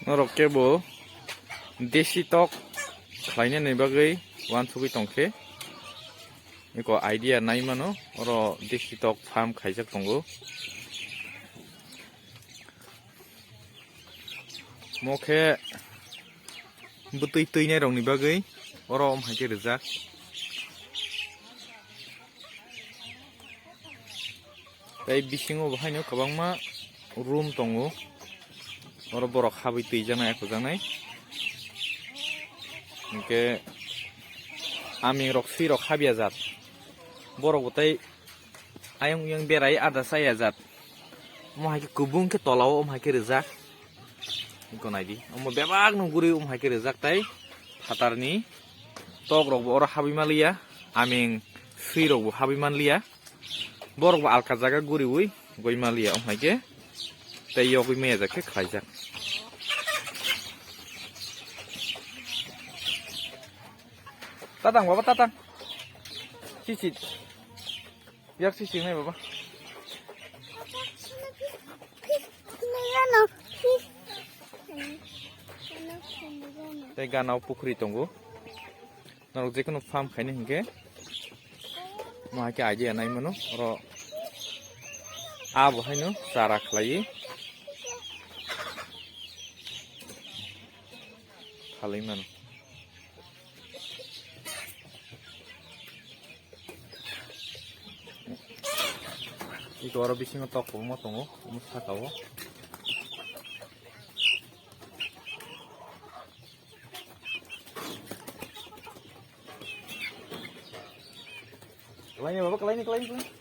Norokebo desi tok khlaina ni bagui wansugui tongkhe eko idea nai mano oro desi tok farm khaijak tongo mokhe butui tuinai rok ni bagui oro omhaike rijak tei bisingo bahaino kwbangma room tongo oro borok habui tuijaknai ekojaknai hingke aming rok sui rok habiajak borok bo tei ayang uyang berai ada sayajak omhaike kubung khe tolao omhaike rijak iko naidi omo bebak no guri omhaike rijak tei fatarni tok rok bo oro habui malia aming sui rok bo habui manliya borok bo alka jaga guriui goi malia omhaike tei yogui maiajak khe khlaijak tatang baba tatang cici yak cici nai baba tei ganao pukhri tongo narok jekono farm khaina hingke mahake idea nai mano oro abo haino chara khlai khalai mano iko oro bisingo tok mo tongo omo sakao Kelainnya bapak, kelainnya.